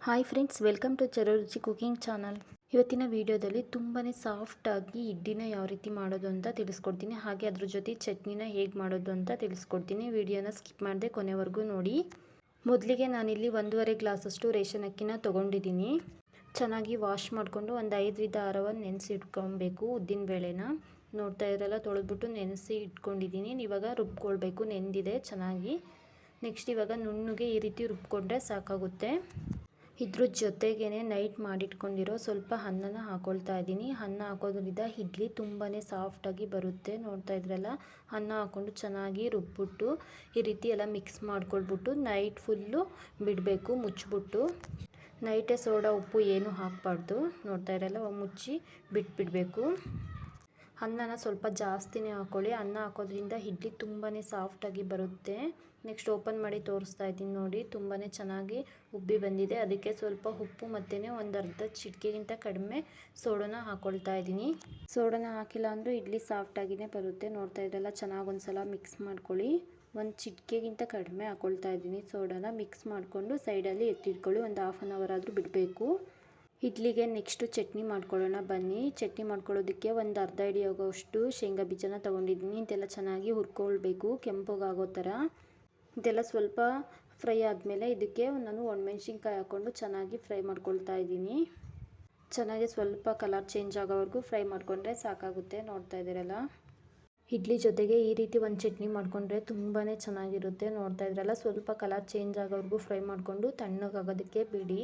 Hi friends, welcome to Charuruchi cooking channel. ಇವತ್ತಿನ ವಿಡಿಯೋದಲ್ಲಿ ತುಂಬಾ ಸಾಫ್ಟಾಗಿ ಇಡ್ಲಿನ ಯಾವ ರೀತಿ ಮಾಡೋದು ಅಂತ ತಿಳಿಸ್ಕೊಡ್ತೀನಿ. ಹಾಗೆ ಅದ್ರ ಜೊತೆ ಚಟ್ನಿನ ಹೇಗೆ ಮಾಡೋದು ಅಂತ ತಿಳಿಸ್ಕೊಡ್ತೀನಿ. ವಿಡಿಯೋನ ಸ್ಕಿಪ್ ಮಾಡದೆ ಕೊನೆವರೆಗೂ ನೋಡಿ. ಮೊದಲಿಗೆ ನಾನಿಲ್ಲಿ 1.5 ಗ್ಲಾಸಷ್ಟು ರೇಷನ್ ಅಕ್ಕಿನ ತೊಗೊಂಡಿದ್ದೀನಿ. ಚೆನ್ನಾಗಿ ವಾಶ್ ಮಾಡಿಕೊಂಡು ಒಂದು 5ರಿಂದ 6 ಅವರ್ ನೆನೆಸಿ ಇಟ್ಕೊಬೇಕು. ಉದ್ದಿನ ಬೇಳೆನ ನೋಡ್ತಾ ಇದ್ರಲ್ಲ, ತೊಳೆದ್ಬಿಟ್ಟು ನೆನೆಸಿ ಇಟ್ಕೊಂಡಿದ್ದೀನಿ. ಇವಾಗ ರುಬ್ಕೊಳ್ಬೇಕು. ನೆಂದಿದೆ ಚೆನ್ನಾಗಿ. ನೆಕ್ಸ್ಟ್ ಇವಾಗ ನುಣ್ಣಗೆ ಈ ರೀತಿ ರುಬ್ಕೊಂಡ್ರೆ ಸಾಕಾಗುತ್ತೆ. ಇದ್ರ ಜೊತೆಗೇ ನೈಟ್ ಮಾಡಿಟ್ಕೊಂಡಿರೋ ಸ್ವಲ್ಪ ಅನ್ನನ ಹಾಕೊಳ್ತಾ ಇದ್ದೀನಿ. ಅನ್ನ ಹಾಕೋದ್ರಿಂದ ಇಡ್ಲಿ ತುಂಬಾ ಸಾಫ್ಟಾಗಿ ಬರುತ್ತೆ. ನೋಡ್ತಾ ಇದ್ರಲ್ಲ, ಅನ್ನ ಹಾಕ್ಕೊಂಡು ಚೆನ್ನಾಗಿ ರುಬ್ಬಿಟ್ಟು ಈ ರೀತಿ ಎಲ್ಲ ಮಿಕ್ಸ್ ಮಾಡ್ಕೊಳ್ಬಿಟ್ಟು ನೈಟ್ ಫುಲ್ಲು ಬಿಡಬೇಕು ಮುಚ್ಚಿಬಿಟ್ಟು. ನೈಟೇ ಸೋಡಾ ಉಪ್ಪು ಏನು ಹಾಕಬಾರ್ದು. ನೋಡ್ತಾ ಇರಲ್ಲ, ಮುಚ್ಚಿ ಬಿಟ್ಬಿಡಬೇಕು. ಅನ್ನನ ಸ್ವಲ್ಪ ಜಾಸ್ತಿನೇ ಹಾಕ್ಕೊಳ್ಳಿ. ಅನ್ನ ಹಾಕೋದ್ರಿಂದ ಇಡ್ಲಿ ತುಂಬಾ ಸಾಫ್ಟಾಗಿ ಬರುತ್ತೆ. ನೆಕ್ಸ್ಟ್ ಓಪನ್ ಮಾಡಿ ತೋರಿಸ್ತಾ ಇದ್ದೀನಿ ನೋಡಿ, ತುಂಬಾ ಚೆನ್ನಾಗಿ ಉಬ್ಬಿ ಬಂದಿದೆ. ಅದಕ್ಕೆ ಸ್ವಲ್ಪ ಉಪ್ಪು ಮತ್ತು ಒಂದು ಅರ್ಧ ಚಿಟಿಕೆಗಿಂತ ಕಡಿಮೆ ಸೋಡಾನ ಹಾಕ್ಕೊಳ್ತಾ ಇದ್ದೀನಿ. ಸೋಡಾನ ಹಾಕಿಲ್ಲ ಅಂದರೂ ಇಡ್ಲಿ ಸಾಫ್ಟಾಗಿಯೇ ಬರುತ್ತೆ. ನೋಡ್ತಾ ಇದ್ರಲ್ಲ, ಚೆನ್ನಾಗಿ ಒಂದ್ಸಲ ಮಿಕ್ಸ್ ಮಾಡ್ಕೊಳ್ಳಿ. ಒಂದು ಚಿಟಿಕೆಗಿಂತ ಕಡಿಮೆ ಹಾಕ್ಕೊಳ್ತಾ ಇದ್ದೀನಿ ಸೋಡಾನ. ಮಿಕ್ಸ್ ಮಾಡಿಕೊಂಡು ಸೈಡಲ್ಲಿ ಎತ್ತಿಟ್ಕೊಳ್ಳಿ. ಒಂದು ಹಾಫ್ ಆನ್ ಅವರ್ ಆದರೂ ಬಿಡಬೇಕು. ಇಡ್ಲಿಗೆ ನೆಕ್ಸ್ಟು ಚಟ್ನಿ ಮಾಡ್ಕೊಳ್ಳೋಣ ಬನ್ನಿ. ಚಟ್ನಿ ಮಾಡ್ಕೊಳ್ಳೋದಕ್ಕೆ ಒಂದು ಅರ್ಧ ಹಿಡಿ ಆಗೋಷ್ಟು ಶೇಂಗಾ ಬೀಜನ ತೊಗೊಂಡಿದ್ದೀನಿ. ಇದೆಲ್ಲ ಚೆನ್ನಾಗಿ ಹುರ್ಕೊಳ್ಬೇಕು, ಕೆಂಪಗಾಗೋ ಥರ. ಇದೆಲ್ಲ ಸ್ವಲ್ಪ ಫ್ರೈ ಆದಮೇಲೆ ಇದಕ್ಕೆ ನಾನು ಒಣಮೆಣ್ಸಿನ್ಕಾಯಿ ಹಾಕ್ಕೊಂಡು ಚೆನ್ನಾಗಿ ಫ್ರೈ ಮಾಡ್ಕೊಳ್ತಾ ಇದ್ದೀನಿ. ಚೆನ್ನಾಗಿ ಸ್ವಲ್ಪ ಕಲರ್ ಚೇಂಜ್ ಆಗೋವರೆಗೂ ಫ್ರೈ ಮಾಡಿಕೊಂಡ್ರೆ ಸಾಕಾಗುತ್ತೆ. ನೋಡ್ತಾ ಇದ್ದೀರಲ್ಲ, ಇಡ್ಲಿ ಜೊತೆಗೆ ಈ ರೀತಿ ಒಂದು ಚಟ್ನಿ ಮಾಡಿಕೊಂಡ್ರೆ ತುಂಬಾ ಚೆನ್ನಾಗಿರುತ್ತೆ. ನೋಡ್ತಾ ಇದ್ರಲ್ಲ, ಸ್ವಲ್ಪ ಕಲರ್ ಚೇಂಜ್ ಆಗೋವರೆಗೂ ಫ್ರೈ ಮಾಡಿಕೊಂಡು ತಣ್ಣಗಾಗೋದಕ್ಕೆ ಬಿಡಿ.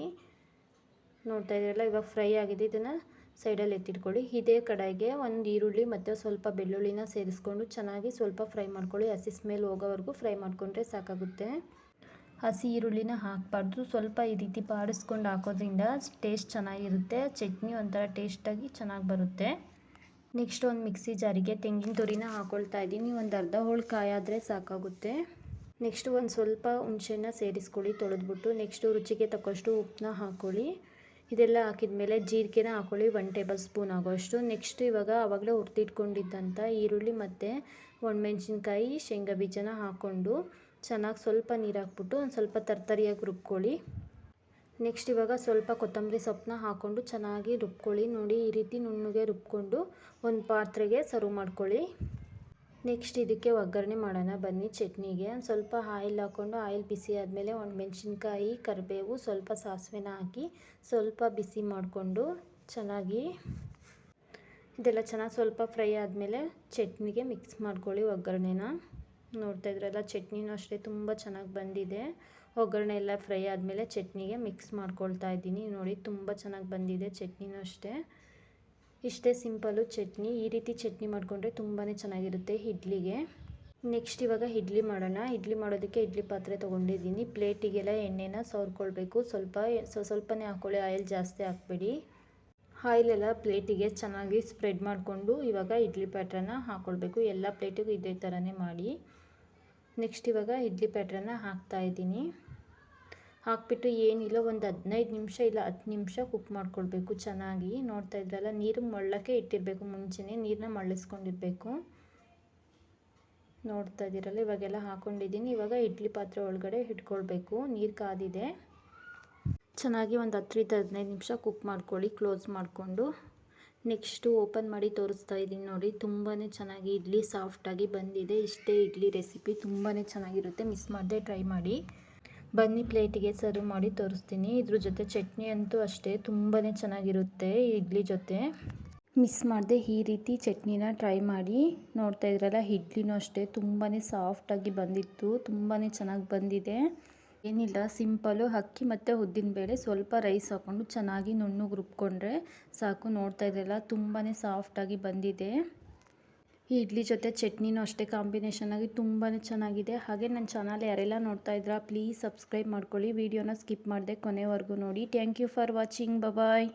ನೋಡ್ತಾ ಇದ್ದೀರಲ್ಲ, ಇವಾಗ ಫ್ರೈ ಆಗಿದೆ. ಇದನ್ನು ಸೈಡಲ್ಲಿ ಎತ್ತಿಟ್ಕೊಳ್ಳಿ. ಇದೇ ಕಡೆಗೆ ಒಂದು ಈರುಳ್ಳಿ ಮತ್ತು ಸ್ವಲ್ಪ ಬೆಳ್ಳುಳ್ಳಿನ ಸೇರಿಸ್ಕೊಂಡು ಚೆನ್ನಾಗಿ ಸ್ವಲ್ಪ ಫ್ರೈ ಮಾಡ್ಕೊಳ್ಳಿ. ಹಸಿ ಸ್ಮೆಲ್ ಹೋಗೋವರೆಗೂ ಫ್ರೈ ಮಾಡಿಕೊಂಡ್ರೆ ಸಾಕಾಗುತ್ತೆ. ಹಸಿ ಈರುಳ್ಳಿನ ಹಾಕಬಾರ್ದು. ಸ್ವಲ್ಪ ಈ ರೀತಿ ಬಾಡಿಸ್ಕೊಂಡು ಹಾಕೋದ್ರಿಂದ ಟೇಸ್ಟ್ ಚೆನ್ನಾಗಿರುತ್ತೆ. ಚಟ್ನಿ ಒಂಥರ ಟೇಸ್ಟಾಗಿ ಚೆನ್ನಾಗಿ ಬರುತ್ತೆ. ನೆಕ್ಸ್ಟ್ ಒಂದು ಮಿಕ್ಸಿ ಜಾರಿಗೆ ತೆಂಗಿನ ತುರಿನ ಹಾಕ್ಕೊಳ್ತಾ ಇದ್ದೀನಿ. ಒಂದು ಅರ್ಧ ಹೋಳು ಕಾಯಾದರೆ ಸಾಕಾಗುತ್ತೆ. ನೆಕ್ಸ್ಟು ಒಂದು ಸ್ವಲ್ಪ ಹುಣಸೆಹಣ್ಣ ಸೇರಿಸ್ಕೊಳ್ಳಿ ತೊಳೆದ್ಬಿಟ್ಟು. ನೆಕ್ಸ್ಟು ರುಚಿಗೆ ತಕ್ಕಷ್ಟು ಉಪ್ಪನ್ನ ಹಾಕ್ಕೊಳ್ಳಿ. ಇದೆಲ್ಲ ಹಾಕಿದ ಮೇಲೆ ಜೀರಿಗೆನ ಹಾಕ್ಕೊಳ್ಳಿ, 1 ಟೇಬಲ್ ಸ್ಪೂನ್ ಆಗೋಷ್ಟು. ನೆಕ್ಸ್ಟ್ ಇವಾಗ ಆವಾಗಲೇ ಹುರಿದಿಟ್ಕೊಂಡಿದ್ದಂಥ ಈರುಳ್ಳಿ ಮತ್ತು ಒಣಮೆಣ್ಸಿನ್ಕಾಯಿ, ಶೇಂಗಾ ಬೀಜನ ಹಾಕ್ಕೊಂಡು ಚೆನ್ನಾಗಿ ಸ್ವಲ್ಪ ನೀರು ಹಾಕ್ಬಿಟ್ಟು ಒಂದು ಸ್ವಲ್ಪ ತರ್ತರಿಯಾಗಿ ರುಬ್ಕೊಳ್ಳಿ. ನೆಕ್ಸ್ಟ್ ಇವಾಗ ಸ್ವಲ್ಪ ಕೊತ್ತಂಬರಿ ಸೊಪ್ಪನ್ನ ಹಾಕ್ಕೊಂಡು ಚೆನ್ನಾಗಿ ರುಬ್ಕೊಳ್ಳಿ. ನೋಡಿ, ಈ ರೀತಿ ನುಣ್ಣಗೆ ರುಬ್ಕೊಂಡು ಒಂದು ಪಾತ್ರೆಗೆ ಸರ್ವ್ ಮಾಡ್ಕೊಳ್ಳಿ. ನೆಕ್ಸ್ಟ್ ಇದಕ್ಕೆ ಒಗ್ಗರಣೆ ಮಾಡೋಣ ಬನ್ನಿ. ಚಟ್ನಿಗೆ ಒಂದು ಸ್ವಲ್ಪ ಆಯಿಲ್ ಹಾಕ್ಕೊಂಡು, ಆಯಿಲ್ ಬಿಸಿ ಆದಮೇಲೆ ಒಣಮೆಣ್ಸಿನ್ಕಾಯಿ, ಕರಿಬೇವು, ಸ್ವಲ್ಪ ಸಾಸಿವೆನ ಹಾಕಿ ಸ್ವಲ್ಪ ಬಿಸಿ ಮಾಡಿಕೊಂಡು ಚೆನ್ನಾಗಿ ಇದೆಲ್ಲ ಚೆನ್ನಾಗಿ ಸ್ವಲ್ಪ ಫ್ರೈ ಆದಮೇಲೆ ಚಟ್ನಿಗೆ ಮಿಕ್ಸ್ ಮಾಡ್ಕೊಳ್ಳಿ ಒಗ್ಗರಣೆನ. ನೋಡ್ತಾ ಇದ್ರಲ್ಲ, ಚಟ್ನಿನೂ ಅಷ್ಟೇ ತುಂಬ ಚೆನ್ನಾಗಿ ಬಂದಿದೆ. ಒಗ್ಗರಣೆ ಎಲ್ಲ ಫ್ರೈ ಆದಮೇಲೆ ಚಟ್ನಿಗೆ ಮಿಕ್ಸ್ ಮಾಡ್ಕೊಳ್ತಾ ಇದ್ದೀನಿ. ನೋಡಿ, ತುಂಬ ಚೆನ್ನಾಗಿ ಬಂದಿದೆ ಚಟ್ನಿನೂ ಅಷ್ಟೇ. ಇಷ್ಟೇ ಸಿಂಪಲ್ಲು ಚಟ್ನಿ. ಈ ರೀತಿ ಚಟ್ನಿ ಮಾಡಿಕೊಂಡ್ರೆ ತುಂಬಾ ಚೆನ್ನಾಗಿರುತ್ತೆ ಇಡ್ಲಿಗೆ. ನೆಕ್ಸ್ಟ್ ಇವಾಗ ಇಡ್ಲಿ ಮಾಡೋಣ. ಇಡ್ಲಿ ಮಾಡೋದಕ್ಕೆ ಇಡ್ಲಿ ಪಾತ್ರೆ ತೊಗೊಂಡಿದ್ದೀನಿ. ಪ್ಲೇಟಿಗೆಲ್ಲ ಎಣ್ಣೆನ ಸವರ್ಕೊಳ್ಬೇಕು. ಸ್ವಲ್ಪನೇ ಹಾಕ್ಕೊಳ್ಳಿ, ಆಯಿಲ್ ಜಾಸ್ತಿ ಹಾಕಬೇಡಿ. ಆಯಿಲೆಲ್ಲ ಪ್ಲೇಟಿಗೆ ಚೆನ್ನಾಗಿ ಸ್ಪ್ರೆಡ್ ಮಾಡಿಕೊಂಡು ಇವಾಗ ಇಡ್ಲಿ ಪ್ಯಾಟ್ರನ್ನ ಹಾಕ್ಕೊಳ್ಬೇಕು. ಎಲ್ಲ ಪ್ಲೇಟಿಗೂ ಇದೇ ಥರನೇ ಮಾಡಿ. ನೆಕ್ಸ್ಟ್ ಇವಾಗ ಇಡ್ಲಿ ಪ್ಯಾಟ್ರನ್ನ ಹಾಕ್ತಾಯಿದ್ದೀನಿ. ಹಾಕ್ಬಿಟ್ಟು ಏನಿಲ್ಲ, ಒಂದು 15 ನಿಮಿಷ ಇಲ್ಲ 10 ನಿಮಿಷ ಕುಕ್ ಮಾಡ್ಕೊಳ್ಬೇಕು ಚೆನ್ನಾಗಿ. ನೋಡ್ತಾ ಇದ್ರಲ್ಲ, ನೀರು ಮಳ್ಳಕ್ಕೆ ಇಟ್ಟಿರಬೇಕು. ಮುಂಚೆನೇ ನೀರನ್ನ ಮಳ್ಳಿಸ್ಕೊಂಡಿರಬೇಕು. ನೋಡ್ತಾ ಇದ್ದೀರಲ್ಲ, ಇವಾಗೆಲ್ಲ ಹಾಕ್ಕೊಂಡಿದ್ದೀನಿ. ಇವಾಗ ಇಡ್ಲಿ ಪಾತ್ರೆ ಒಳಗಡೆ ಇಟ್ಕೊಳ್ಬೇಕು. ನೀರು ಕಾದಿದೆ. ಚೆನ್ನಾಗಿ ಒಂದು 10ರಿಂದ 15 ನಿಮಿಷ ಕುಕ್ ಮಾಡ್ಕೊಳ್ಳಿ ಕ್ಲೋಸ್ ಮಾಡಿಕೊಂಡು. ನೆಕ್ಸ್ಟು ಓಪನ್ ಮಾಡಿ ತೋರಿಸ್ತಾ ಇದ್ದೀನಿ ನೋಡಿ, ತುಂಬಾ ಚೆನ್ನಾಗಿ ಇಡ್ಲಿ ಸಾಫ್ಟಾಗಿ ಬಂದಿದೆ. ಇಷ್ಟೇ ಇಡ್ಲಿ ರೆಸಿಪಿ, ತುಂಬಾ ಚೆನ್ನಾಗಿರುತ್ತೆ. ಮಿಸ್ ಮಾಡದೆ ಟ್ರೈ ಮಾಡಿ. ಬನ್ನಿ ಪ್ಲೇಟಿಗೆ ಸರ್ವ್ ಮಾಡಿ ತೋರಿಸ್ತೀನಿ. ಇದ್ರ ಜೊತೆ ಚಟ್ನಿ ಅಂತೂ ಅಷ್ಟೇ ತುಂಬಾ ಚೆನ್ನಾಗಿರುತ್ತೆ ಇಡ್ಲಿ ಜೊತೆ. ಮಿಸ್ ಮಾಡದೆ ಈ ರೀತಿ ಚಟ್ನಿನ ಟ್ರೈ ಮಾಡಿ. ನೋಡ್ತಾ ಇದ್ರಲ್ಲ, ಇಡ್ಲಿನೂ ಅಷ್ಟೇ ತುಂಬಾ ಸಾಫ್ಟಾಗಿ ಬಂದಿತ್ತು. ತುಂಬಾ ಚೆನ್ನಾಗಿ ಬಂದಿದೆ. ಏನಿಲ್ಲ, ಸಿಂಪಲ್ಲು ಅಕ್ಕಿ ಮತ್ತು ಉದ್ದಿನಬೇಳೆ, ಸ್ವಲ್ಪ ರೈಸ್ ಹಾಕ್ಕೊಂಡು ಚೆನ್ನಾಗಿ ನುಣ್ಣಗೆ ರುಬ್ಕೊಂಡ್ರೆ ಸಾಕು. ನೋಡ್ತಾ ಇದ್ರಲ್ಲ, ತುಂಬಾ ಸಾಫ್ಟಾಗಿ ಬಂದಿದೆ. ಈ ಇಡ್ಲಿ ಜೊತೆ ಚಟ್ನಿನೂ ಅಷ್ಟೇ ಕಾಂಬಿನೇಷನಾಗಿ ತುಂಬಾ ಚೆನ್ನಾಗಿದೆ. ಹಾಗೆ ನನ್ನ ಚಾನಲ್ ಯಾರೆಲ್ಲ ನೋಡ್ತಾ ಇದ್ದೀರಾ ಪ್ಲೀಸ್ ಸಬ್ಸ್ಕ್ರೈಬ್ ಮಾಡ್ಕೊಳ್ಳಿ. ವಿಡಿಯೋನ ಸ್ಕಿಪ್ ಮಾಡದೆ ಕೊನೆವರೆಗೂ ನೋಡಿ. Thank you for watching. Bye.